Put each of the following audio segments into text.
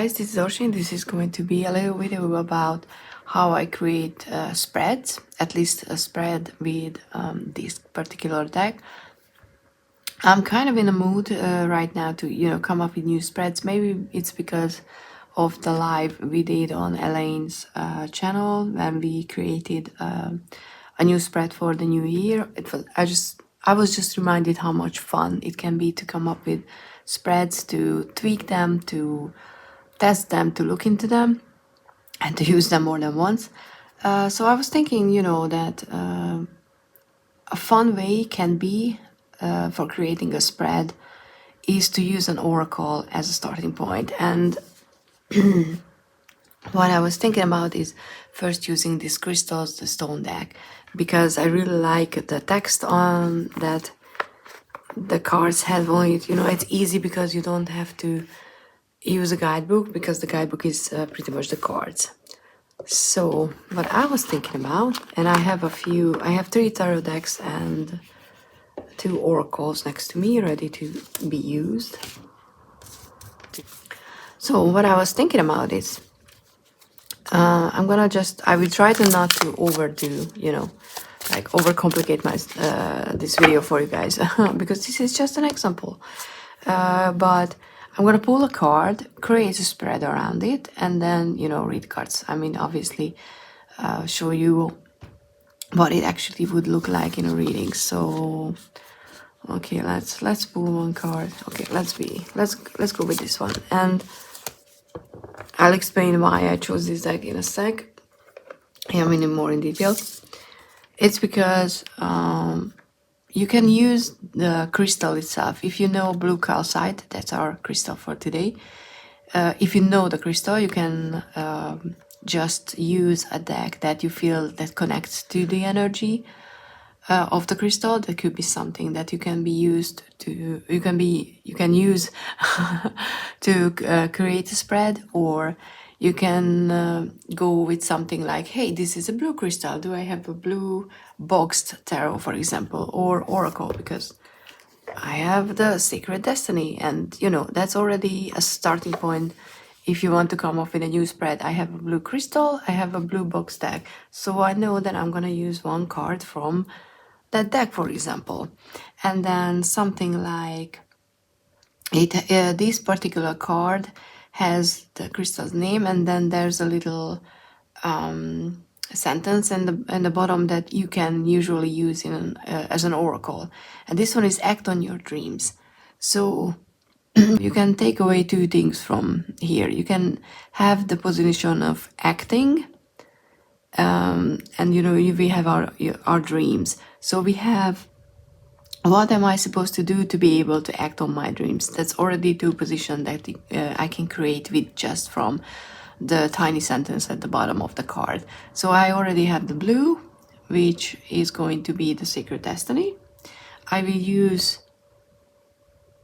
guys, this is Oshin. This is going to be a little video about how I create spreads, at least a spread with this particular deck. I'm kind of in a mood right now to, come up with new spreads. Maybe it's because of the live we did on Elaine's channel when we created a new spread for the new year. I was just reminded how much fun it can be to come up with spreads, to tweak them, to test them, to look into them, and to use them more than once. So I was thinking, that a fun way can be for creating a spread is to use an oracle as a starting point. And what I was thinking about is first using these crystals, the stone deck, because I really like the text on that the cards have on it. It's easy because you don't have to use a guidebook, because the guidebook is pretty much the cards. So what I was thinking about, and I have 3 tarot decks and 2 oracles next to me ready to be used. So what I was thinking about is I will try to not to overdo, like overcomplicate this video for you guys because this is just an example. But I'm gonna pull a card, create a spread around it, and then read cards. I mean, obviously, show you what it actually would look like in a reading. So, okay, let's pull one card. Okay, let's go with this one, and I'll explain why I chose this deck in a sec. I mean, more in detail. It's because you can use the crystal itself. If you know blue calcite, that's our crystal for today. If you know the crystal, you can just use a deck that you feel that connects to the energy of the crystal. That could be something that you can use to create a spread, or you can go with something like, hey, this is a blue crystal. Do I have a blue boxed tarot, for example, or oracle? Because I have the Sacred Destiny, and that's already a starting point. If you want to come up with a new spread, I have a blue crystal, I have a blue box deck, so I know that I'm gonna use one card from that deck, for example, and then something like it. This particular card has the crystal's name, and then there's a little sentence in the bottom that you can usually use as an oracle, and this one is act on your dreams. So you can take away 2 things from here. You can have the position of acting, and we have our dreams. So we have, what am I supposed to do to be able to act on my dreams? That's already 2 positions that I can create with just from the tiny sentence at the bottom of the card. So I already have the blue, which is going to be the Sacred Destiny. I will use,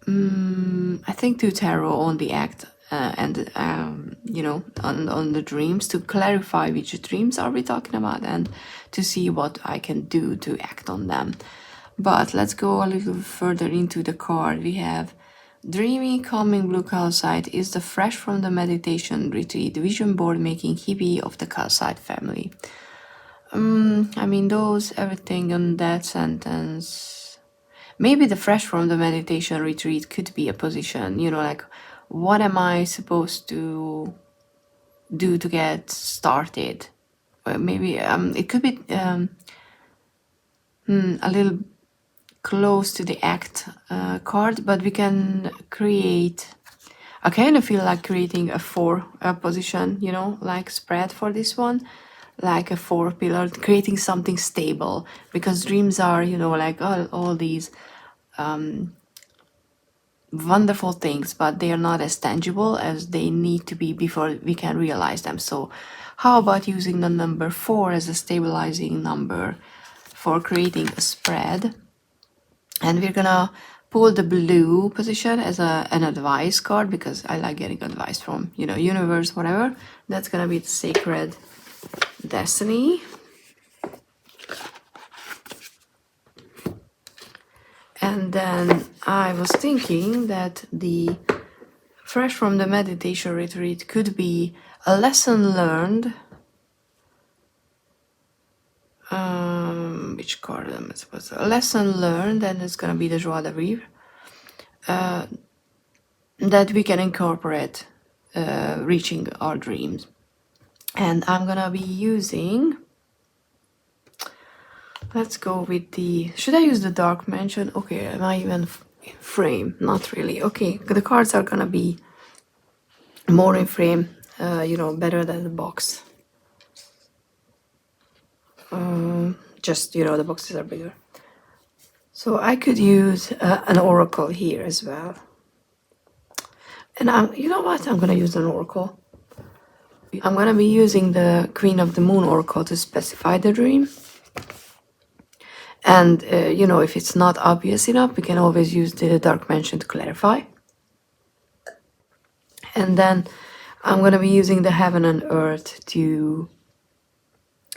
I think, 2 tarot on the act and on the dreams, to clarify which dreams are we talking about and to see what I can do to act on them. But let's go a little further into the card. We have dreamy, calming blue calcite is the fresh from the meditation retreat, vision board making hippie of the calcite family. I mean, everything on that sentence. Maybe the fresh from the meditation retreat could be a position, like, what am I supposed to do to get started? Maybe it could be a little close to the act card, but we can create, I kind of feel like creating a 4 position, like spread for this one, like a 4 pillar, creating something stable, because dreams are, like all these wonderful things, but they are not as tangible as they need to be before we can realize them. So how about using the number 4 as a stabilizing number for creating a spread? And we're gonna pull the blue position as an advice card, because I like getting advice from, universe, whatever. That's gonna be the Sacred Destiny. And then I was thinking that the fresh from the meditation retreat could be a lesson learned. Which card am I supposed to? A lesson learned, and it's gonna be the joie de vivre. That we can incorporate reaching our dreams. And I'm gonna be using, let's go with the, should I use the dark mansion? Okay, am I even in frame? Not really. Okay, the cards are gonna be more in frame, you know, better than the box. Just, you know, the boxes are bigger. So I could use an oracle here as well. And you know what? I'm gonna use an oracle. I'm gonna be using the Queen of the Moon oracle to specify the dream. And, you know, if it's not obvious enough, we can always use the dark mansion to clarify. And then I'm going to be using the heaven and earth to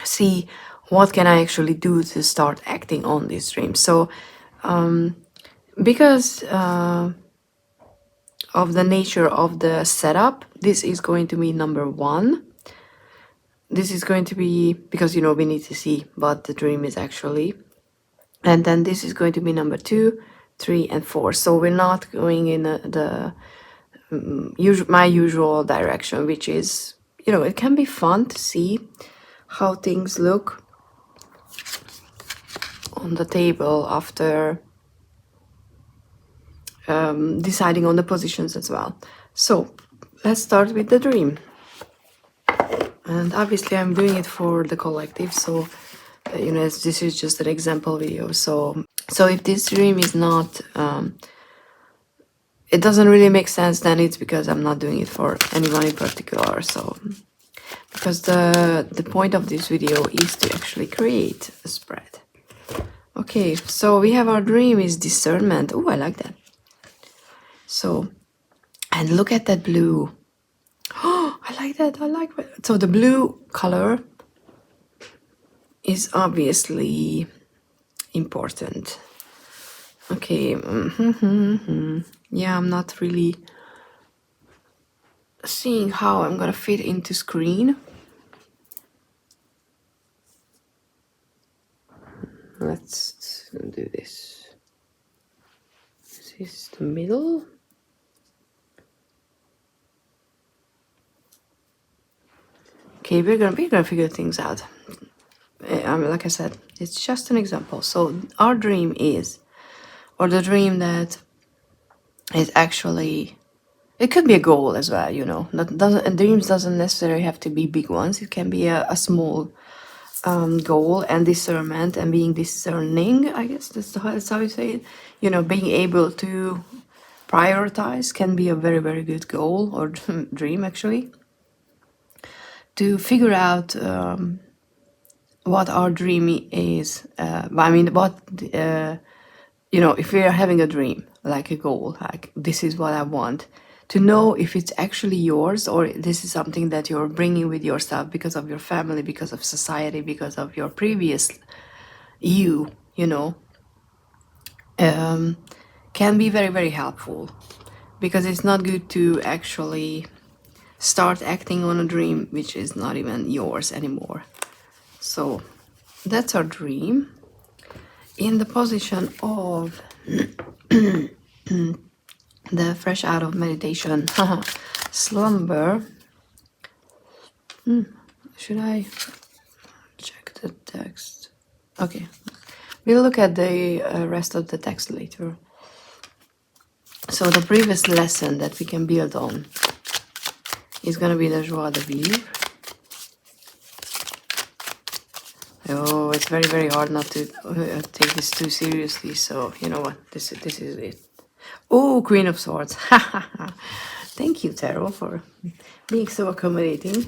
see what can I actually do to start acting on this dream. So, because of the nature of the setup, this is going to be number 1. This is going to be, because, you know, we need to see what the dream is actually. And then this is going to be number 2, 3, and 4. So we're not going in my usual direction, which is, you know, it can be fun to see how things look on the table after deciding on the positions as well. So let's start with the dream. And obviously I'm doing it for the collective, so you know, this is just an example video. So if this dream is not it doesn't really make sense, then it's because I'm not doing it for anyone in particular. So because the point of this video is to actually create a spread. Okay, so we have our dream is discernment. Oh, I like that. So, and look at that blue. Oh, I like that. I like that. So the blue color is obviously important. Okay. Yeah, I'm not really seeing how I'm gonna fit into screen. Let's do this. This is the middle. Okay, we're gonna figure things out. Like I said, it's just an example. So our dream is, or the dream that is actually, it could be a goal as well, you know. And dreams doesn't necessarily have to be big ones. It can be a small goal, and discernment and being discerning, I guess that's how you say it. You know, being able to prioritize can be a very, very good goal or dream, actually. To figure out what our dream is. I mean, you know, if we are having a dream, like a goal, like this is what I want, to know if it's actually yours or this is something that you're bringing with yourself because of your family, because of society, because of your previous you know, can be very, very helpful, because it's not good to actually start acting on a dream which is not even yours anymore. So that's our dream. In the position of the fresh out of meditation slumber, should I check the text? Okay, we'll look at the rest of the text later. So the previous lesson that we can build on is going to be the joie de vivre. Oh, it's very, very hard not to take this too seriously. So you know what? This is it. Oh, Queen of Swords. Thank you, Tarot, for being so accommodating.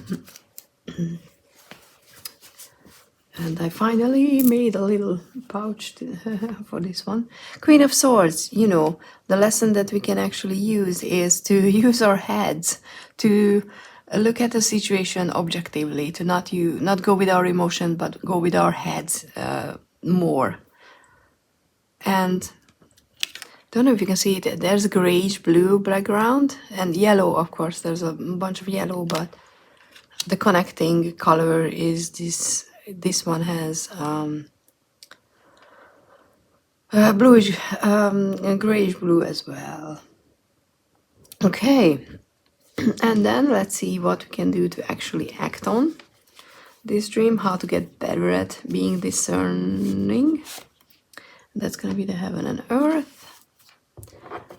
And I finally made a little pouch for this one. Queen of Swords, you know, the lesson that we can actually use is to use our heads to look at the situation objectively, to not go with our emotion, but go with our heads more. And Don't know if you can see it. There's a grayish blue background and yellow, of course. There's a bunch of yellow, but the connecting color is this. This one has bluish, grayish blue as well. Okay, and then let's see what we can do to actually act on this dream, how to get better at being discerning. That's gonna be the heaven and earth.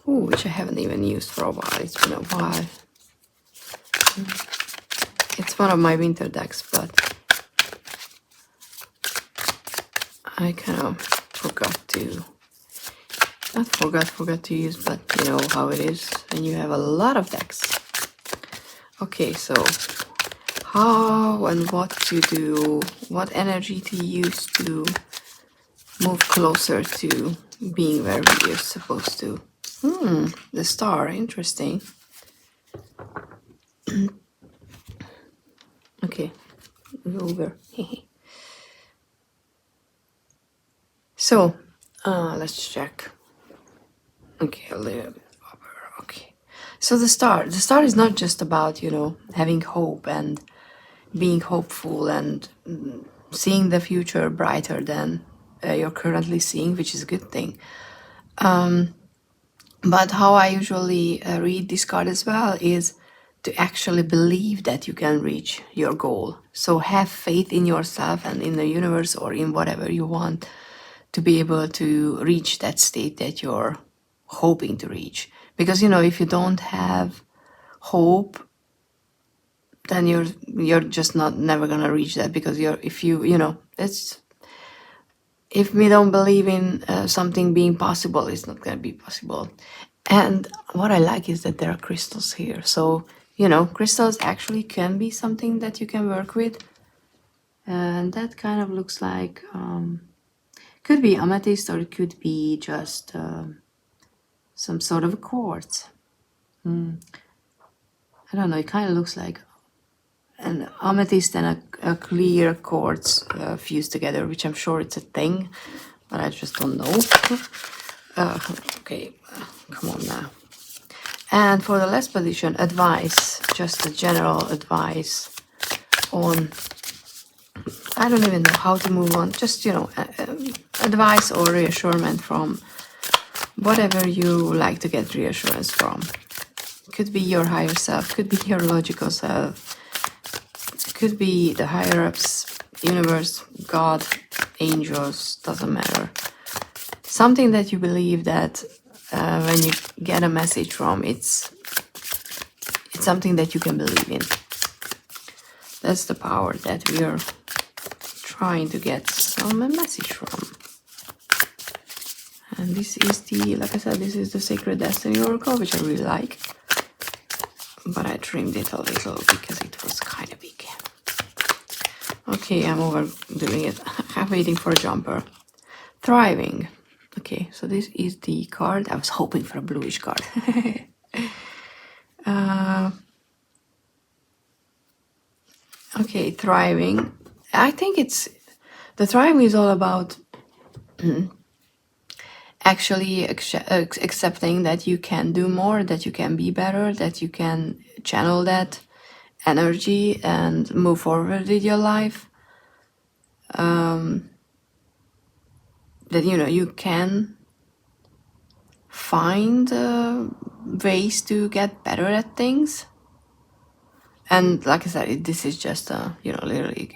Ooh, which I haven't even used for a while. It's been a while. It's one of my winter decks, but I kind of forgot to, not forgot to use, but you know how it is when you have a lot of decks. Okay, so how and what to do, what energy to use to move closer to being where we are supposed to. The star, interesting. Okay, over. So, let's check. Okay, a little bit over. Okay. So the star is not just about, you know, having hope and being hopeful and seeing the future brighter than you're currently seeing, which is a good thing. But how I usually read this card as well is to actually believe that you can reach your goal. So have faith in yourself and in the universe or in whatever you want to be able to reach that state that you're hoping to reach. Because, you know, if you don't have hope, then you're just never gonna reach that, because if we don't believe in something being possible, it's not gonna be possible. And what I like is that there are crystals here. So, you know, crystals actually can be something that you can work with. And that kind of looks like, could be amethyst, or it could be just some sort of quartz. I don't know, it kind of looks like an amethyst and a clear quartz fused together, which I'm sure it's a thing, but I just don't know. Okay, come on now. And for the last position, advice, just a general advice on, I don't even know how to move on, just, you know, advice or reassurance from whatever you like to get reassurance from. Could be your higher self, could be your logical self, could be the higher ups, universe, God, angels, doesn't matter. Something that you believe that when you get a message from, it's something that you can believe in. That's the power that we are trying to get some message from. And this is the, like I said, this is the Sacred Destiny Oracle, which I really like. But I trimmed it a little because it was kind of big. Okay, I'm overdoing it. I'm waiting for a jumper. Thriving. Okay, so this is the card. I was hoping for a bluish card. Okay, thriving. I think the thriving is all about actually accepting that you can do more, that you can be better, that you can channel that energy and move forward with your life. That, you know, you can find ways to get better at things. And like I said, this is just a, you know, literally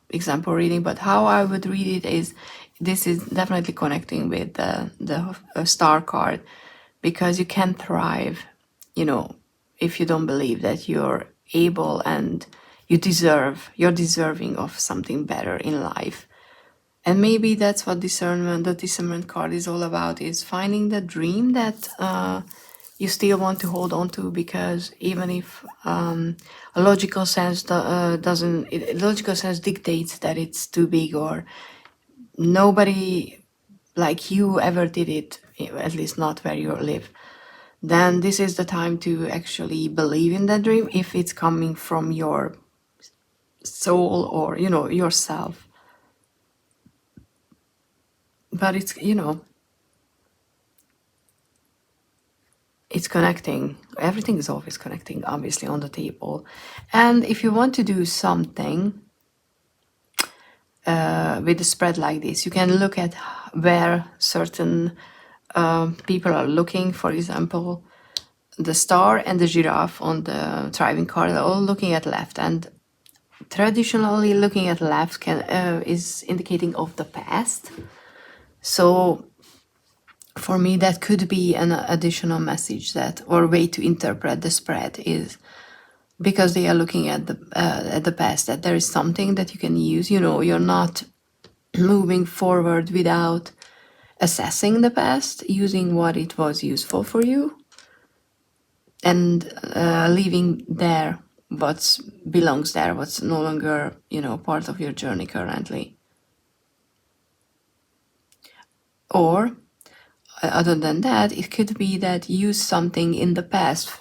example reading, but how I would read it is, this is definitely connecting with the star card, because you can thrive, you know, if you don't believe that you're able and you're deserving of something better in life. And maybe that's what the discernment card is all about, is finding the dream that you still want to hold on to, because even if a logical sense logical sense dictates that it's too big, or nobody like you ever did it, at least not where you live, then this is the time to actually believe in that dream, if it's coming from your soul or, you know, yourself. But it's, you know, it's connecting. Everything is always connecting, obviously, on the table. And if you want to do something with a spread like this, you can look at where certain people are looking. For example, the star and the giraffe on the thriving card are all looking at left, and traditionally looking at left is indicating of the past. So for me, that could be an additional message that, or way to interpret the spread, is because they are looking at the past, that there is something that you can use. You know, you're not moving forward without assessing the past, using what it was useful for you, and leaving there what belongs there, what's no longer, you know, part of your journey currently. Or other than that, it could be that use something in the past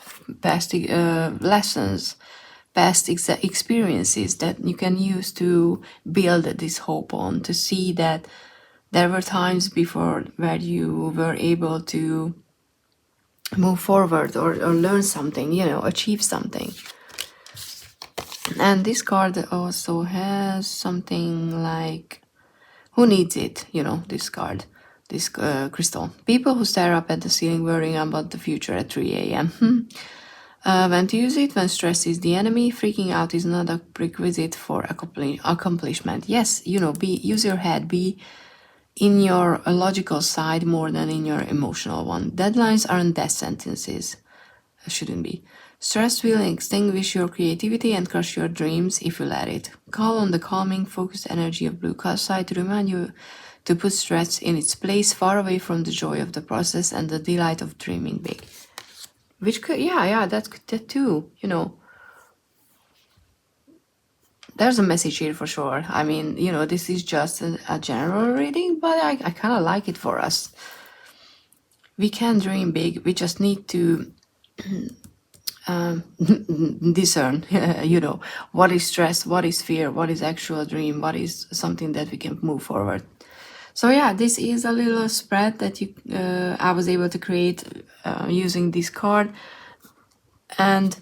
lessons, past experiences that you can use to build this hope on, to see that there were times before where you were able to move forward or learn something, you know, achieve something. And this card also has something like, who needs it, you know, this card, this crystal. People who stare up at the ceiling worrying about the future at 3 a.m. When to use it? When stress is the enemy. Freaking out is not a prerequisite for accomplishment. Yes, you know, use your head, be in your logical side more than in your emotional one. Deadlines aren't death sentences. Shouldn't be. Stress will extinguish your creativity and crush your dreams if you let it. Call on the calming, focused energy of blue calcite to remind you to put stress in its place, far away from the joy of the process and the delight of dreaming big. Which could, that too, you know. There's a message here for sure. I mean, you know, this is just a general reading, but I kind of like it for us. We can dream big. We just need to discern, you know, what is stress, what is fear, what is actual dream, what is something that we can move forward. So yeah, this is a little spread that I was able to create using this card. And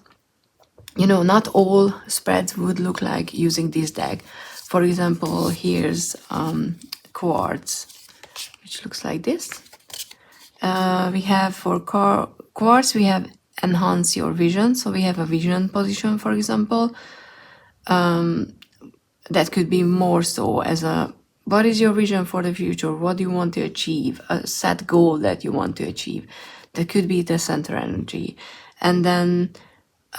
you know, not all spreads would look like using this deck. For example, here's quartz, which looks like this. We have for quartz, we have enhance your vision. So we have a vision position, for example. That could be more so as a, what is your vision for the future? What do you want to achieve? A set goal that you want to achieve. That could be the center energy. And then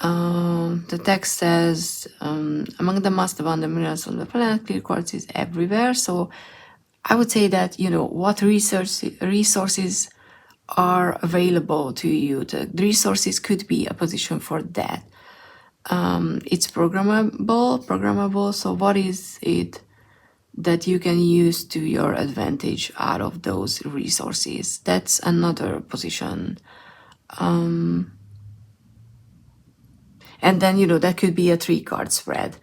the text says, among the most abundant minerals on the planet, clear quartz is everywhere. So I would say that, you know, what resources are available to you. The resources could be a position for that. It's programmable. So what is it that you can use to your advantage out of those resources? That's another position. And then, you know, that could be a 3-card spread.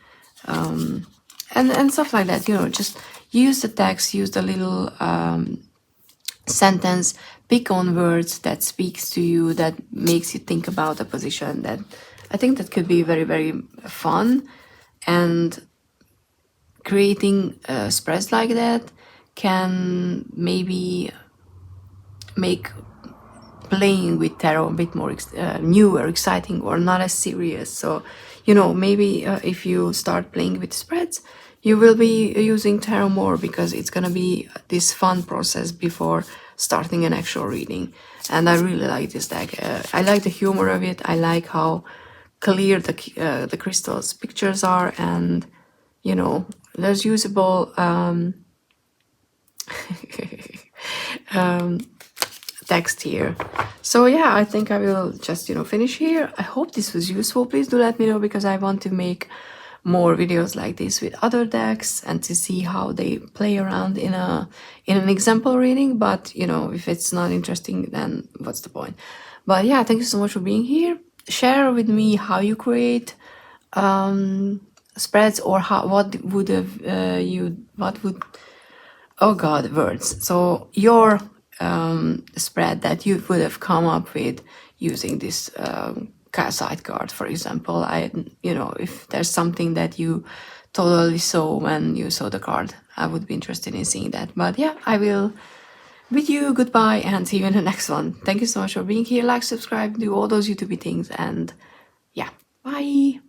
And stuff like that, you know, just use the text, use the little sentence, pick on words that speaks to you, that makes you think about a position. That I think that could be very, very fun. And creating spreads like that can maybe make playing with tarot a bit more newer, exciting, or not as serious. So, you know, maybe if you start playing with spreads, you will be using tarot more, because it's gonna be this fun process before starting an actual reading. And I really like this deck. I like the humor of it. I like how clear the crystals pictures are, and you know, there's usable text here. So yeah, I think I will just, you know, finish here. I hope this was useful. Please do let me know, because I want to make more videos like this with other decks and to see how they play around in an example reading. But you know, if it's not interesting, then what's the point? But yeah, thank you so much for being here. Share with me how you create spreads, or what would oh god, words. So your spread that you would have come up with using this side card, for example. If there's something that you totally saw when you saw the card, I would be interested in seeing that. But yeah, I will bid you goodbye and see you in the next one. Thank you so much for being here. Like, subscribe, do all those YouTube things, and yeah, bye.